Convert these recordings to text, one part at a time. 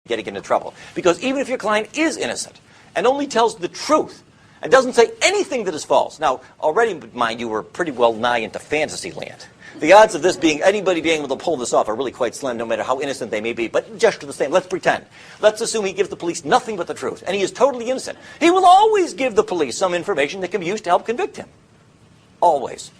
getting into trouble. Because even if your client is innocent and only tells the truth and doesn't say anything that is false. Now, already, mind you, we're pretty well nigh into fantasy land. The odds of anybody being able to pull this off are really quite slim, no matter how innocent they may be. But just the same, let's pretend. Let's assume he gives the police nothing but the truth, and he is totally innocent. He will always give the police some information that can be used to help convict him. Always.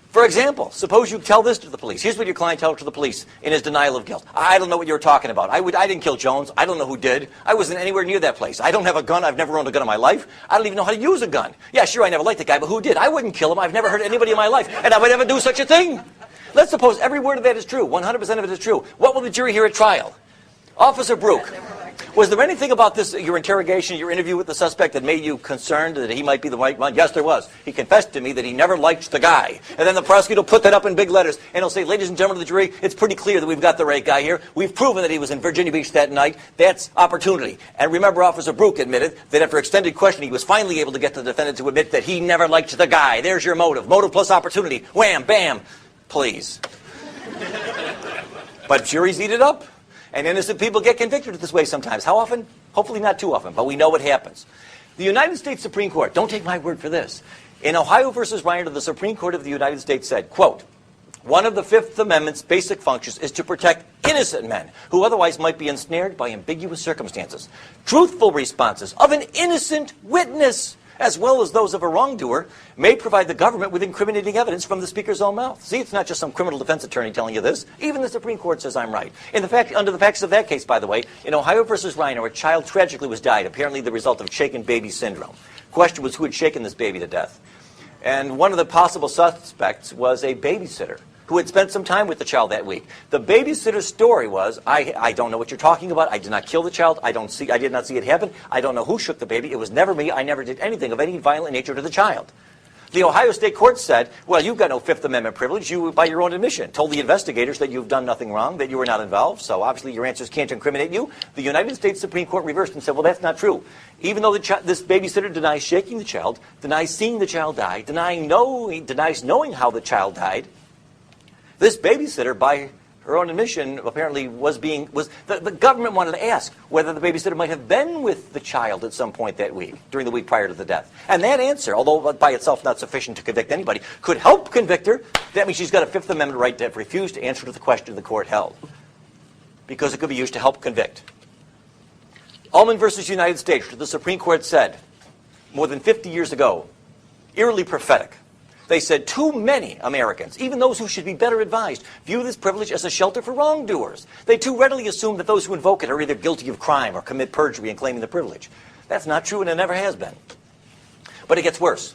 For example, suppose you tell this to the police. Here's what your client tells to the police in his denial of guilt. I don't know what you were talking about. I didn't kill Jones. I don't know who did. I wasn't anywhere near that place. I don't have a gun. I've never owned a gun in my life. I don't even know how to use a gun. Yeah, sure, I never liked the guy, but who did? I wouldn't kill him. I've never hurt anybody in my life, and I would never do such a thing. Let's suppose every word of that is true. 100% of it is true. What will the jury hear at trial? Officer Brucha, was there anything about this, your interrogation, your interview with the suspect, that made you concerned that he might be the right one? Yes, there was. He confessed to me that he never liked the guy. And then the prosecutor will put that up in big letters, and he'll say, ladies and gentlemen of the jury, it's pretty clear that we've got the right guy here. We've proven that he was in Virginia Beach that night. That's opportunity. And remember, Officer Brucha admitted that after extended questioning, he was finally able to get the defendant to admit that he never liked the guy. There's your motive. Motive plus opportunity. Wham, bam. Please. But juries eat it up. And innocent people get convicted this way sometimes. How often? Hopefully not too often, but we know what happens. The United States Supreme Court, don't take my word for this. In Ohio versus Reiner, the Supreme Court of the United States said, quote, one of the Fifth Amendment's basic functions is to protect innocent men who otherwise might be ensnared by ambiguous circumstances. Truthful responses of an innocent witness, as well as those of a wrongdoer, may provide the government with incriminating evidence from the speaker's own mouth. See, it's not just some criminal defense attorney telling you this. Even the Supreme Court says I'm right. Under the facts of that case, by the way, in Ohio versus Reiner, a child tragically was died, apparently the result of shaken baby syndrome. Question was who had shaken this baby to death. And one of the possible suspects was a babysitter who had spent some time with the child that week. The babysitter's story was, I don't know what you're talking about. I did not kill the child. I did not see it happen. I don't know who shook the baby. It was never me. I never did anything of any violent nature to the child. The Ohio State Court said, well, you've got no Fifth Amendment privilege. You, by your own admission, told the investigators that you've done nothing wrong, that you were not involved, so obviously your answers can't incriminate you. The United States Supreme Court reversed and said, well, that's not true. Even though this babysitter denies shaking the child, denies seeing the child die, denies knowing how the child died, this babysitter, by her own admission, apparently the government wanted to ask whether the babysitter might have been with the child at some point that week, during the week prior to the death. And that answer, although by itself not sufficient to convict anybody, could help convict her. That means she's got a Fifth Amendment right to refuse to answer to the question the court held, because it could be used to help convict. Ullman versus United States, the Supreme Court said, more than 50 years ago, eerily prophetic. They said too many Americans, even those who should be better advised, view this privilege as a shelter for wrongdoers. They too readily assume that those who invoke it are either guilty of crime or commit perjury in claiming the privilege. That's not true, and it never has been. But it gets worse.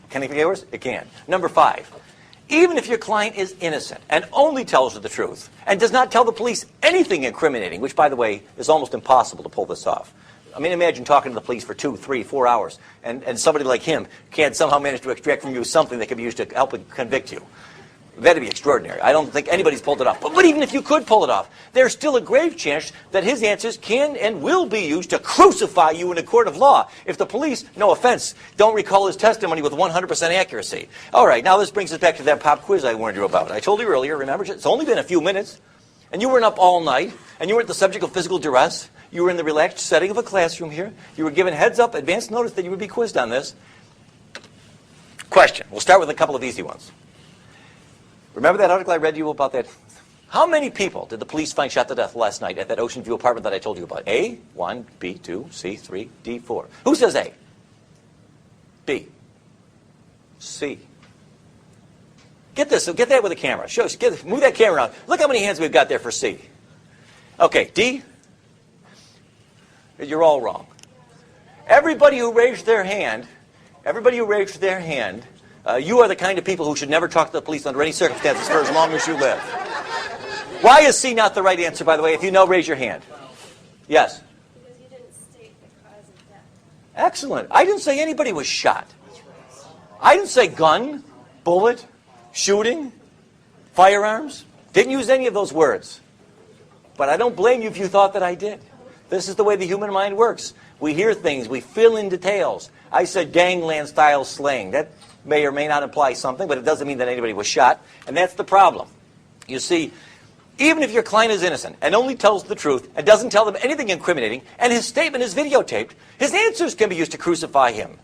Can it get worse? It can. Number 5. Even if your client is innocent and only tells you the truth and does not tell the police anything incriminating, which, by the way, is almost impossible to pull this off. I mean, imagine talking to the police for 2, 3, 4 hours, and somebody like him can't somehow manage to extract from you something that can be used to help convict you. That'd be extraordinary. I don't think anybody's pulled it off. But even if you could pull it off, there's still a grave chance that his answers can and will be used to crucify you in a court of law if the police, no offense, don't recall his testimony with 100% accuracy. All right, now this brings us back to that pop quiz I warned you about. I told you earlier, remember, it's only been a few minutes, and you weren't up all night, and you weren't the subject of physical duress. You were in the relaxed setting of a classroom here. You were given heads up, advance notice that you would be quizzed on this. Question. We'll start with a couple of easy ones. Remember that article I read to you about that? How many people did the police find shot to death last night at that Ocean View apartment that I told you about? A, 1, B, 2, C, 3, D, 4. Who says A? B. C. Get this. Get that with a camera. Move that camera around. Look how many hands we've got there for C. Okay, D. You're all wrong. Everybody who raised their hand, you are the kind of people who should never talk to the police under any circumstances for as long as you live. Why is C not the right answer, by the way? If you know, raise your hand. Yes? Because you didn't state the cause of death. Excellent. I didn't say anybody was shot. I didn't say gun, bullet, shooting, firearms. Didn't use any of those words. But I don't blame you if you thought that I did. This is the way the human mind works. We hear things. We fill in details. I said gangland-style slaying. That may or may not imply something, but it doesn't mean that anybody was shot. And that's the problem. You see, Even if your client is innocent and only tells the truth and doesn't tell them anything incriminating, and his statement is videotaped, his answers can be used to crucify him.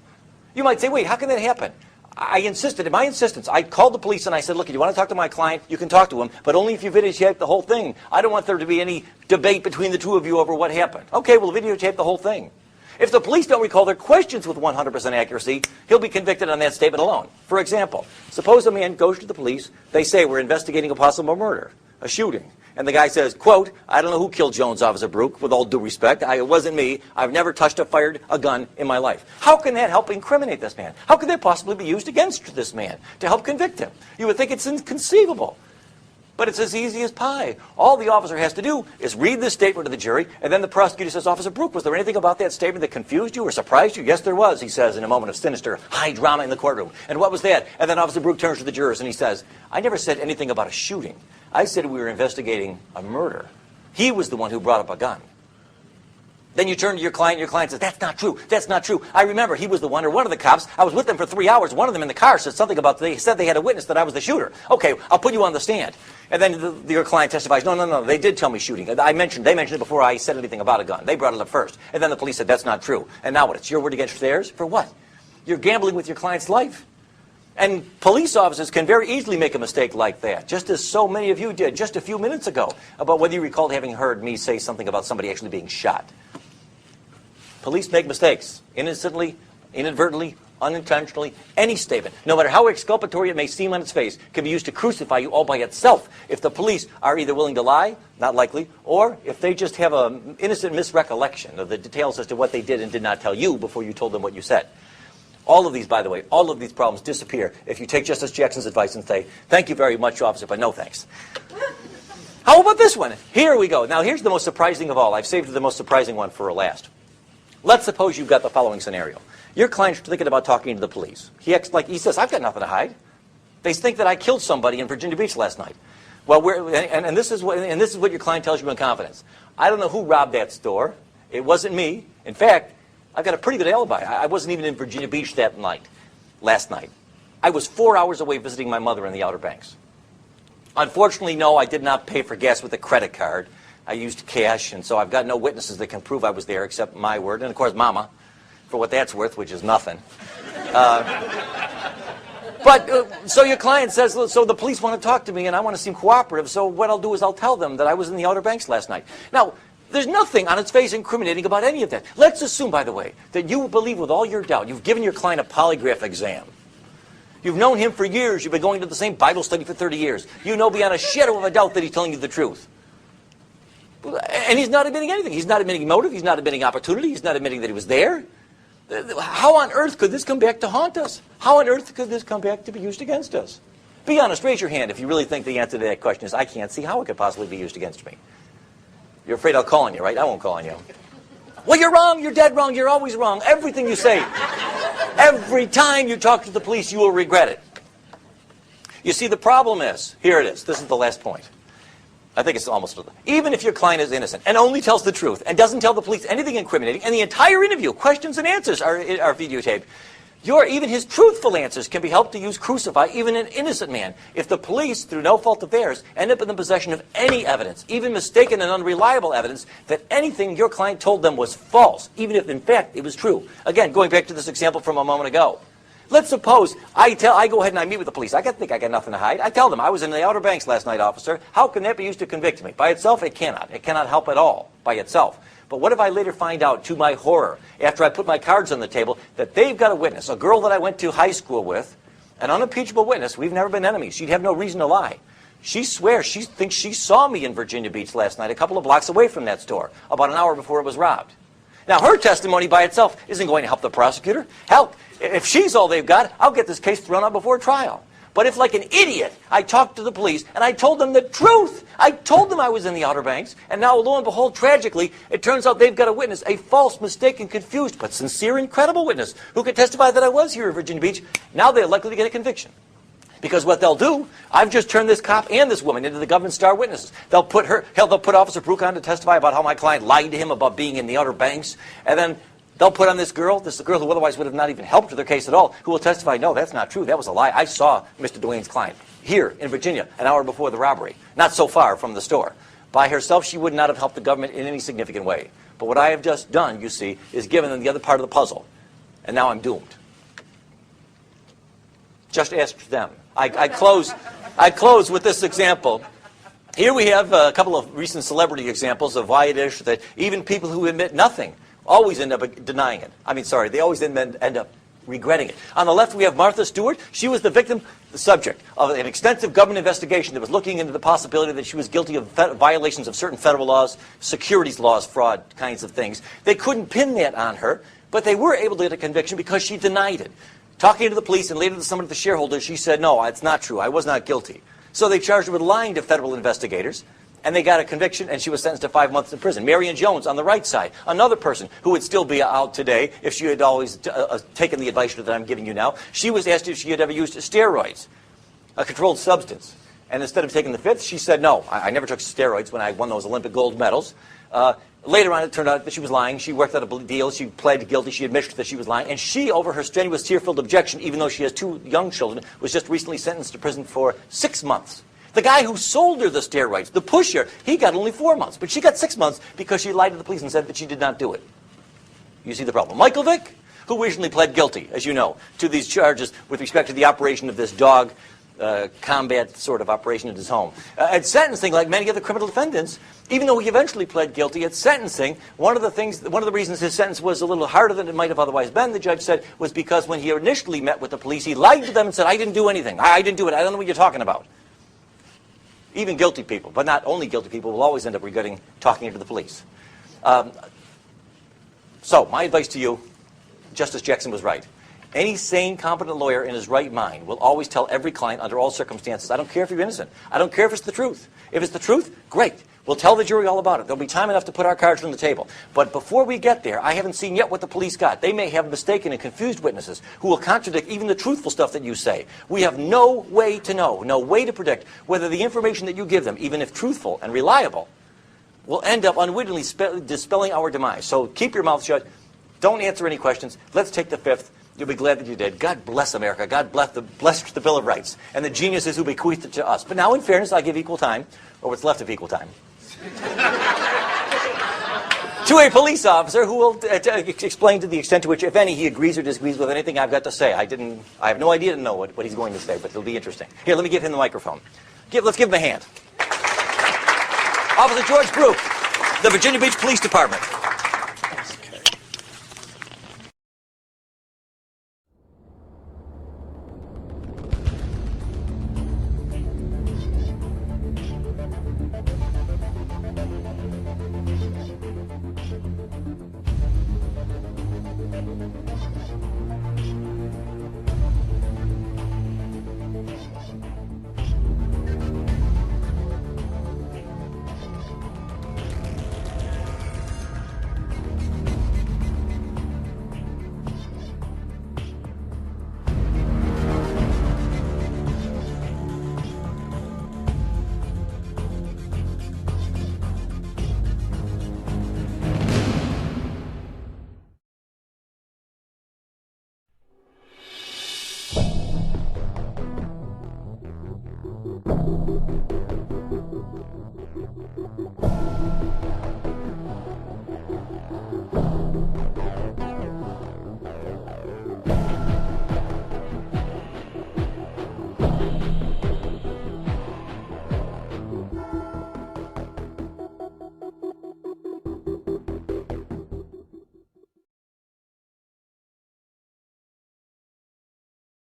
You might say, wait, how can that happen? I insisted, in my insistence, I called the police and I said, look, if you want to talk to my client, you can talk to him, but only if you videotape the whole thing. I don't want there to be any debate between the two of you over what happened. Okay, we'll videotape the whole thing. If the police don't recall their questions with 100% accuracy, he'll be convicted on that statement alone. For example, suppose a man goes to the police, they say, we're investigating a possible murder, a shooting. And the guy says, quote, I don't know who killed Jones, Officer Bruch, with all due respect. It wasn't me. I've never touched or fired a gun in my life. How can that help incriminate this man? How could that possibly be used against this man to help convict him? You would think it's inconceivable. But it's as easy as pie. All the officer has to do is read this statement to the jury, and then the prosecutor says, Officer Bruch, was there anything about that statement that confused you or surprised you? Yes, there was, he says, in a moment of sinister, high drama in the courtroom. And what was that? And then Officer Bruch turns to the jurors and he says, I never said anything about a shooting. I said we were investigating a murder. He was the one who brought up a gun. Then you turn to your client says, that's not true, that's not true. I remember he was the one, or one of the cops, I was with them for 3 hours, one of them in the car said something about, they said they had a witness that I was the shooter. Okay, I'll put you on the stand. And then your client testifies, no, they did tell me shooting. They mentioned it before I said anything about a gun. They brought it up first. And then the police said, that's not true. And now what, it's your word against theirs? For what? You're gambling with your client's life. And police officers can very easily make a mistake like that, just as so many of you did just a few minutes ago, about whether you recalled having heard me say something about somebody actually being shot. Police make mistakes, innocently, inadvertently, unintentionally. Any statement, no matter how exculpatory it may seem on its face, can be used to crucify you all by itself if the police are either willing to lie, not likely, or if they just have an innocent misrecollection of the details as to what they did and did not tell you before you told them what you said. All of these, by the way, all of these problems disappear if you take Justice Jackson's advice and say, thank you very much, officer, but no thanks. How about this one? Here we go. Now, here's the most surprising of all. I've saved the most surprising one for last. Let's suppose you've got the following scenario. Your client's thinking about talking to the police. He acts like, he says, I've got nothing to hide. They think that I killed somebody in Virginia Beach last night. Well, this is what your client tells you in confidence. I don't know who robbed that store. It wasn't me. In fact, I've got a pretty good alibi. I wasn't even in Virginia Beach that night, last night. I was 4 hours away visiting my mother in the Outer Banks. Unfortunately, no, I did not pay for gas with a credit card. I used cash, and so I've got no witnesses that can prove I was there except my word, and of course, Mama, for what that's worth, which is nothing. So your client says, so the police want to talk to me, and I want to seem cooperative, so what I'll do is I'll tell them that I was in the Outer Banks last night. Now, there's nothing on its face incriminating about any of that. Let's assume, by the way, that you believe with all your doubt. You've given your client a polygraph exam. You've known him for years. You've been going to the same Bible study for 30 years. You know beyond a shadow of a doubt that he's telling you the truth. And he's not admitting anything. He's not admitting motive. He's not admitting opportunity. He's not admitting that he was there. How on earth could this come back to haunt us? How on earth could this come back to be used against us? Be honest. Raise your hand if you really think the answer to that question is, I can't see how it could possibly be used against me. You're afraid I'll call on you, right? I won't call on you. Well, you're wrong. You're dead wrong. You're always wrong. Everything you say, every time you talk to the police, you will regret it. You see, the problem is, here it is. This is the last point. I think it's almost, even if your client is innocent and only tells the truth and doesn't tell the police anything incriminating, and the entire interview, questions and answers are videotaped, even his truthful answers can be helped to use crucify even an innocent man. If the police, through no fault of theirs, end up in the possession of any evidence, even mistaken and unreliable evidence, that anything your client told them was false, even if in fact it was true. Again, going back to this example from a moment ago. Let's suppose I go ahead and I meet with the police. I think I got nothing to hide. I tell them I was in the Outer Banks last night, officer. How can that be used to convict me? By itself, it cannot. It cannot help at all by itself. But what if I later find out, to my horror, after I put my cards on the table, that they've got a witness, a girl that I went to high school with, an unimpeachable witness. We've never been enemies. She'd have no reason to lie. She swears she thinks she saw me in Virginia Beach last night, a couple of blocks away from that store, about an hour before it was robbed. Now, her testimony by itself isn't going to help the prosecutor. Hell, if she's all they've got, I'll get this case thrown out before trial. But if, like an idiot, I talked to the police and I told them the truth, I told them I was in the Outer Banks, and now, lo and behold, tragically, it turns out they've got a witness, a false, mistaken, confused, but sincere and credible witness who could testify that I was here in Virginia Beach. Now they're likely to get a conviction. Because what they'll do, I've just turned this cop and this woman into the government star witnesses. They'll put Officer Brucha on to testify about how my client lied to him about being in the Outer Banks, and then they'll put on this girl who otherwise would have not even helped with their case at all, who will testify, no, that's not true, that was a lie. I saw Mr. Duane's client here in Virginia an hour before the robbery, not so far from the store. By herself, she would not have helped the government in any significant way. But what I have just done, you see, is given them the other part of the puzzle. And now I'm doomed. Just ask them. I close with this example. Here we have a couple of recent celebrity examples of why it is that even people who admit nothing always end up denying it. They always end up regretting it. On the left, we have Martha Stewart. She was the victim, the subject of an extensive government investigation that was looking into the possibility that she was guilty of violations of certain federal laws, securities laws, fraud kinds of things. They couldn't pin that on her, but they were able to get a conviction because she denied it. Talking to the police and later to some of the shareholders, she said, no, it's not true. I was not guilty. So they charged her with lying to federal investigators, and they got a conviction, and she was sentenced to 5 months in prison. Marion Jones on the right side, another person who would still be out today if she had always taken the advice that I'm giving you now. She was asked if she had ever used steroids, a controlled substance. And instead of taking the fifth, she said, no, I never took steroids when I won those Olympic gold medals. Later on, it turned out that she was lying. She worked out a deal. She pled guilty. She admitted that she was lying. And she, over her strenuous, tear-filled objection, even though she has 2 young children, was just recently sentenced to prison for 6 months. The guy who sold her the steroids, the pusher, he got only 4 months. But she got 6 months because she lied to the police and said that she did not do it. You see the problem. Michael Vick, who recently pled guilty, as you know, to these charges with respect to the operation of this dog combat sort of operation at his home. At sentencing, like many other criminal defendants, even though he eventually pled guilty, at sentencing, one of the reasons his sentence was a little harder than it might have otherwise been, the judge said, was because when he initially met with the police, he lied to them and said, I didn't do anything. I didn't do it. I don't know what you're talking about. Even guilty people, but not only guilty people, will always end up regretting talking to the police. So, my advice to you, Justice Jackson was right. Any sane, competent lawyer in his right mind will always tell every client under all circumstances, I don't care if you're innocent. I don't care if it's the truth. If it's the truth, great. We'll tell the jury all about it. There'll be time enough to put our cards on the table. But before we get there, I haven't seen yet what the police got. They may have mistaken and confused witnesses who will contradict even the truthful stuff that you say. We have no way to know, no way to predict whether the information that you give them, even if truthful and reliable, will end up unwittingly dispelling our demise. So keep your mouth shut. Don't answer any questions. Let's take the fifth. You'll be glad that you did. God bless America. God bless the Bill of Rights and the geniuses who bequeathed it to us. But now, in fairness, I give equal time, or what's left of equal time, to a police officer who will explain to the extent to which, if any, he agrees or disagrees with anything I've got to say. I have no idea to know what he's going to say, but it'll be interesting. Here, let me give him the microphone. Let's give him a hand. Officer George Brucha, the Virginia Beach Police Department.